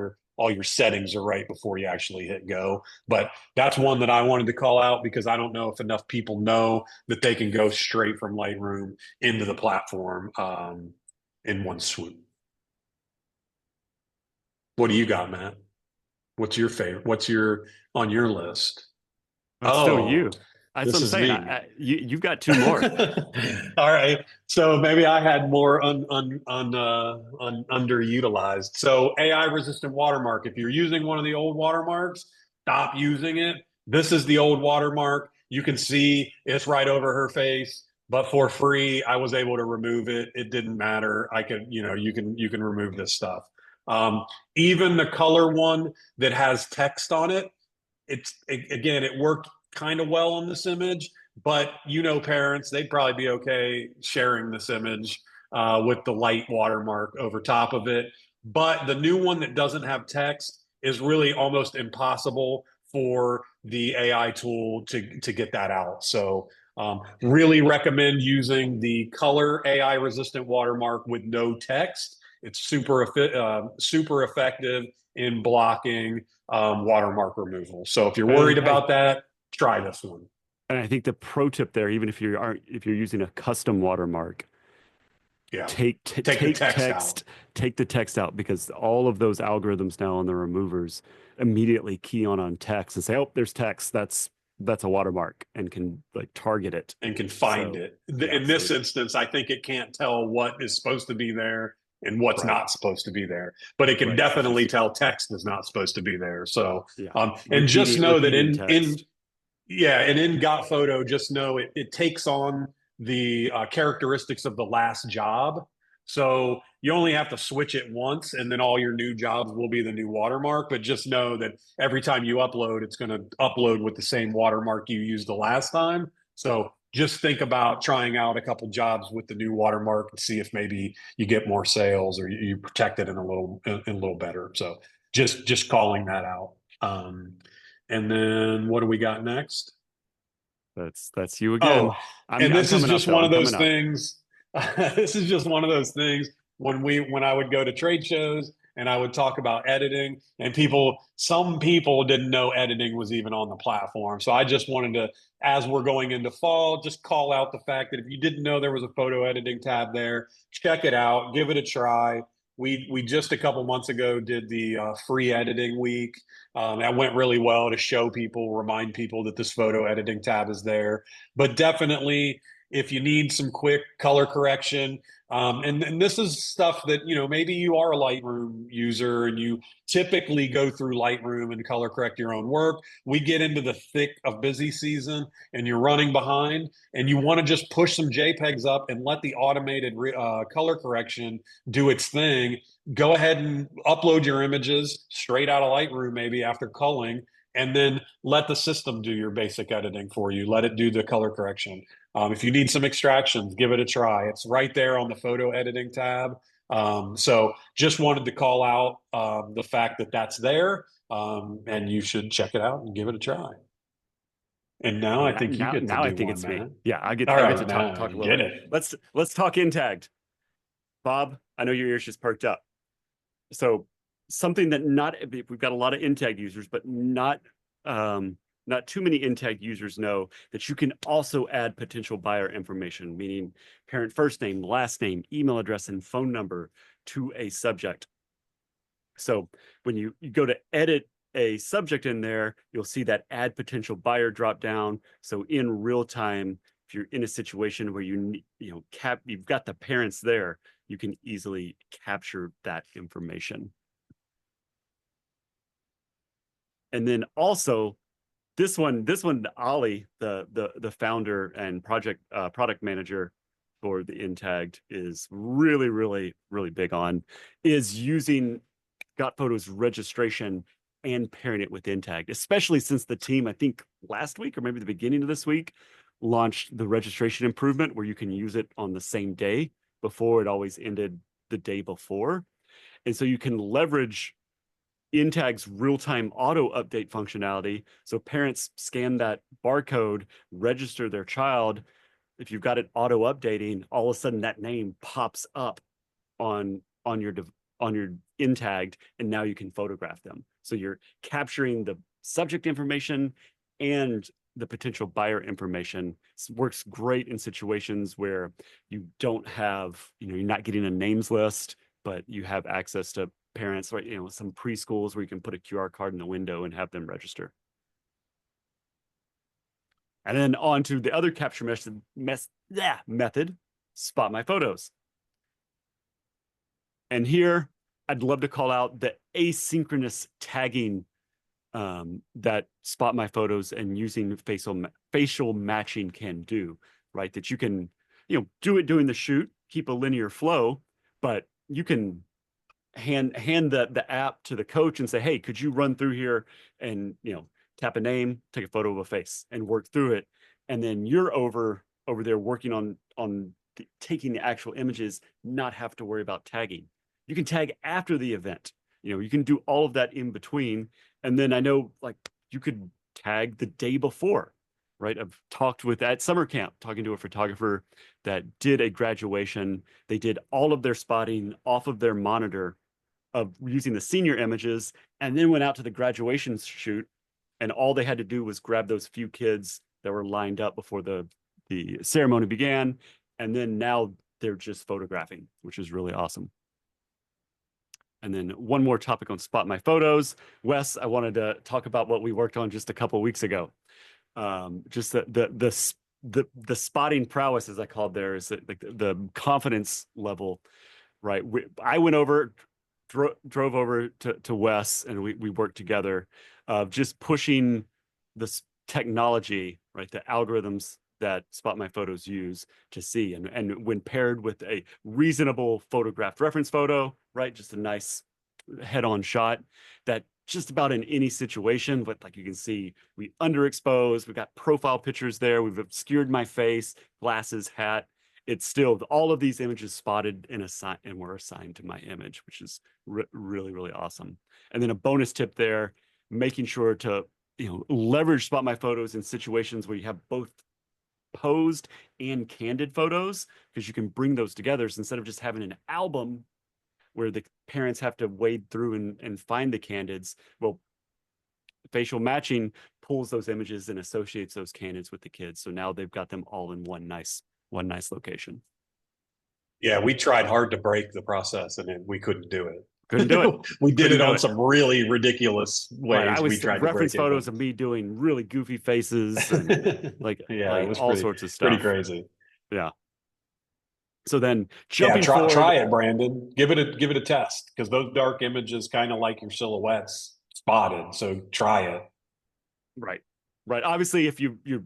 your settings are right before you actually hit go. But that's one that I wanted to call out because I don't know if enough people know that they can go straight from Lightroom into the platform in one swoop. What do you got, Matt? What's your favorite? What's your on your list? It's still Oh, you. That's what this I'm is saying. me. You've got two more. All right. So maybe I had more underutilized. So AI resistant watermark. If you're using one of the old watermarks, stop using it. This is the old watermark. You can see it's right over her face, but for free, I was able to remove it. It didn't matter. I could, you can remove this stuff. Um, Even the color one that has text on it, again, it worked kind of well on this image, but parents, they'd probably be okay sharing this image with the light watermark over top of it. But the new one that doesn't have text is really almost impossible for the AI tool to get that out. So really recommend using the color AI resistant watermark with no text. It's super effective in blocking watermark removal. So if you're worried And about that, try this one. I think the pro tip there, even if you aren't if you're using a custom watermark, Yeah. take Take the text out. take the text out, because all of those algorithms now on the removers immediately key on text and say, oh, there's text, that's a watermark, and can like target it. And can find So it. yeah, In so this instance, I think it can't tell what is supposed to be there and what's right, not supposed to be there, but it can right, so it's definitely just, tell text is not supposed to be there. So, yeah, and just know that repeating in text. yeah, and in GotPhoto, just know it takes on the characteristics of the last job. So you only have to switch it once, and then all your new jobs will be the new watermark. But just know that every time you upload, it's going to upload with the same watermark you used the last time. So just think about trying out a couple jobs with the new watermark and see if maybe you get more sales or you protect it in a little better. So just calling that out. And then what do we got next? That's you Oh, again. and I'm this is coming up just though. one I'm of coming those up. things. This is just one of those things when I would go to trade shows and I would talk about editing, and some people didn't know editing was even on the platform. So I just wanted to, as we're going into fall, just call out the fact that if you didn't know there was a photo editing tab there, check it out, give it a try. We just a couple months ago did the free editing week. That went really well to show people, remind people that this photo editing tab is there. But definitely, if you need some quick color correction, and this is stuff that, maybe you are a Lightroom user and you typically go through Lightroom and color correct your own work. We get into the thick of busy season and you're running behind and you want to just push some JPEGs up and let the automated color correction do its thing. Go ahead and upload your images straight out of Lightroom, maybe after culling, and then let the system do your basic editing for you. Let it do the color correction. If you need some extractions, give it a try. It's right there on the photo editing tab. So just wanted to call out the fact that that's there, and you should check it out and give it a try. And now So I think you get to now I do think one, it's me. man. Yeah, All I get right, to now talk a little get bit. it. Let's talk in tagged. Bob, I know your ears just perked up. So something that not we've got a lot of in tag users, but not too many in tag users know that you can also add potential buyer information, meaning parent first name, last name, email address, and phone number to a subject. So when you go to edit a subject in there, you'll see that add potential buyer drop down. So in real time, if you're in a situation where you've got the parents there, you can easily capture that information. And then also Ollie, the founder and product manager for the Intagged, is really, really, really big on, is using GotPhoto's registration and pairing it with Intagged, especially since the team, I think last week or maybe the beginning of this week, launched the registration improvement where you can use it on the same day. Before, it always ended the day before. And so you can leverage Intag's real-time auto update functionality. So parents scan that barcode, register their child. If you've got it auto updating, all of a sudden that name pops up on your Intagged, and now you can photograph them. So you're capturing the subject information and the potential buyer information. It works great in situations where you don't have, you're not getting a names list, but you have access to parents, right? Some preschools where you can put a QR card in the window and have them register. And then on to the other capture method, spot my photos. And here, I'd love to call out the asynchronous tagging that Spot My Photos and using facial matching can do, right? That you can, do it during the shoot, keep a linear flow, but you can hand the app to the coach and say, hey, could you run through here and tap a name, take a photo of a face, and work through it, and then you're over there working on taking the actual images, not have to worry about tagging. You can tag after the event. You can do all of that in between, and then I know like you could tag the day before, right? I've talked with at summer camp, talking to a photographer that did a graduation. They did all of their spotting off of their monitor of using the senior images, and then went out to the graduation shoot, and all they had to do was grab those few kids that were lined up before the ceremony began, and then now they're just photographing, which is really awesome. And then one more topic on Spot My Photos. Wes, I wanted to talk about what we worked on just a couple of weeks ago. Just the spotting prowess, as I called there, is like the confidence level, right? I went over, drove over to Wes, and we worked together, just pushing this technology, right? The algorithms that Spot My Photos use to see. And when paired with a reasonable photographed reference photo, right? Just a nice head-on shot that just about in any situation, but like you can see, we underexposed, we've got profile pictures there, we've obscured my face, glasses, hat. It's still all of these images spotted and were assigned to my image, which is really, really awesome. And then a bonus tip there, making sure to leverage Spot My Photos in situations where you have both posed and candid photos, because you can bring those together. So instead of just having an album where the parents have to wade through and find the candids, well, facial matching pulls those images and associates those candids with the kids. So now they've got them all in one nice location. Yeah, we tried hard to break the process and we couldn't do it. Couldn't do it. We did Couldn't it do on it. some really ridiculous Right. I ways. We was tried to reference break it, photos of me doing really goofy faces and yeah, it like was all sorts of pretty stuff. crazy. Yeah. So then Yeah, jumping forward, try it, Brandon. Give it a test because those dark images kind of like your silhouettes spotted. So try it. right. Right. Obviously, if you're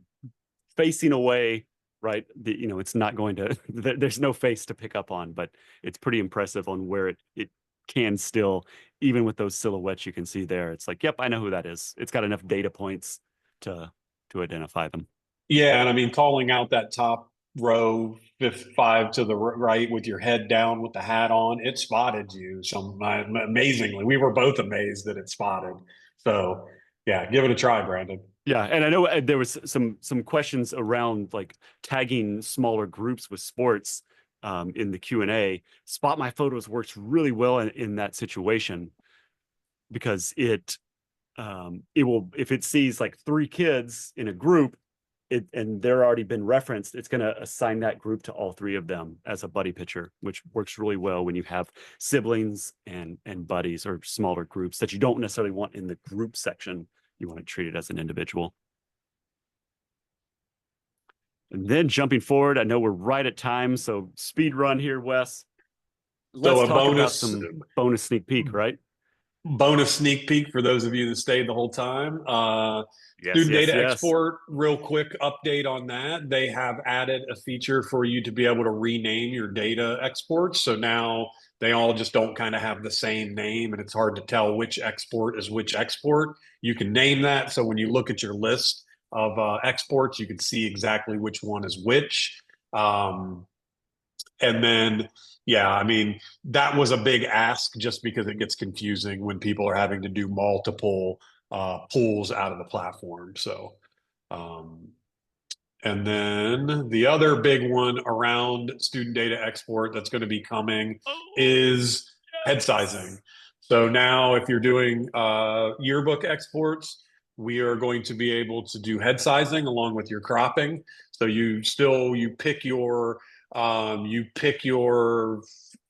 facing away, right, it's not going to there's no face to pick up on, but it's pretty impressive on where it can still, even with those silhouettes you can see there. It's like, yep, I know who that is. It's got enough data points to identify them. Yeah, and I mean, calling out that top row, fifth five to the right with your head down with the hat on, it spotted you. So amazingly, we were both amazed that it spotted. So yeah, give it a try, Brandon. Yeah, and I know there was some questions around like tagging smaller groups with sports in the Q&A. Spot My Photos works really well in that situation, because it will, if it sees like three kids in a group, and they're already been referenced, it's going to assign that group to all three of them as a buddy picture, which works really well when you have siblings and buddies or smaller groups that you don't necessarily want in the group section. You want to treat it as an individual. And then jumping forward, I know we're right at time, so speed run here, Wes. So Let's a talk about some bonus sneak peek, right? bonus sneak peek for those of you that stayed the whole time. Yes, Student yes, data yes. export, real quick update on that. They have added a feature for you to be able to rename your data exports. So now they all just don't kind of have the same name, and it's hard to tell which export is which export. You can name that. So when you look at your list of exports, you can see exactly which one is which. And then, yeah, I mean, that was a big ask just because it gets confusing when people are having to do multiple pulls out of the platform. So, um, and then the other big one around student data export that's going to be coming Oh, is head sizing. So now, if you're doing yearbook exports, we are going to be able to do head sizing along with your cropping. So you pick your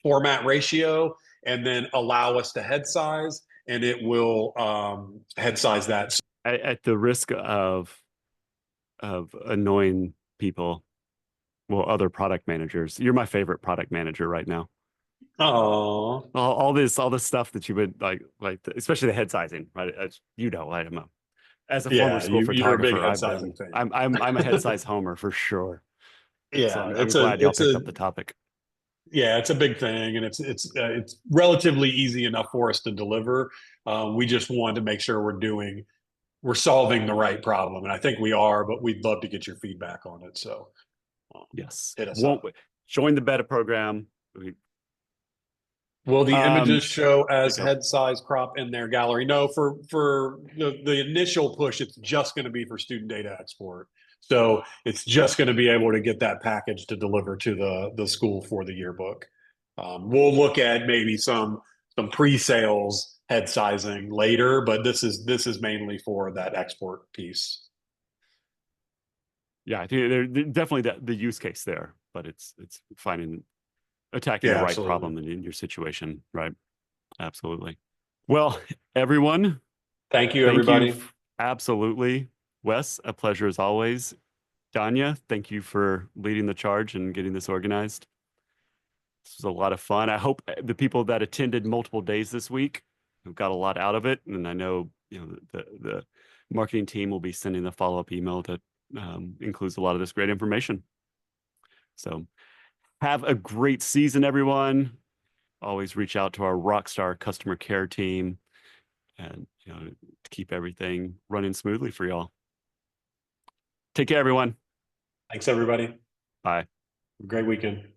format ratio and then allow us to head size, and it will head size that. at the risk of annoying people, well, other product managers, you're my favorite product manager right now. Oh, All this stuff that you would especially the head sizing, right? As you know, as a former yeah, school you're a big photographer, head sizing fan. I'm a head size homer for sure. So Yeah, I'm glad y'all picked up the topic. yeah, it's a big thing, and it's relatively easy enough for us to deliver. We just wanted to make sure we're solving the right problem, and I think we are. But we'd love to get your feedback on it. So Yes. hit us Won't up. join the beta program. Will the Um, images show as go. head size crop in their gallery? No, for the initial push, it's just going to be for student data export. So it's just going to be able to get that package to deliver to the school for the yearbook. We'll look at maybe some pre-sales head sizing later, but this is mainly for that export piece. Yeah, I think definitely the use case there, but it's finding attacking the Yeah, right absolutely. problem in your situation, right? Absolutely. Well, everyone, Thank you, thank you. everybody. Absolutely. Wes, a pleasure as always. Danya, thank you for leading the charge and getting this organized. This was a lot of fun. I hope the people that attended multiple days this week have got a lot out of it. And I know, the marketing team will be sending the follow-up email that includes a lot of this great information. So have a great season, everyone. Always reach out to our rockstar customer care team and to keep everything running smoothly for y'all. Take care, everyone. Thanks, everybody. Have Bye. a great weekend.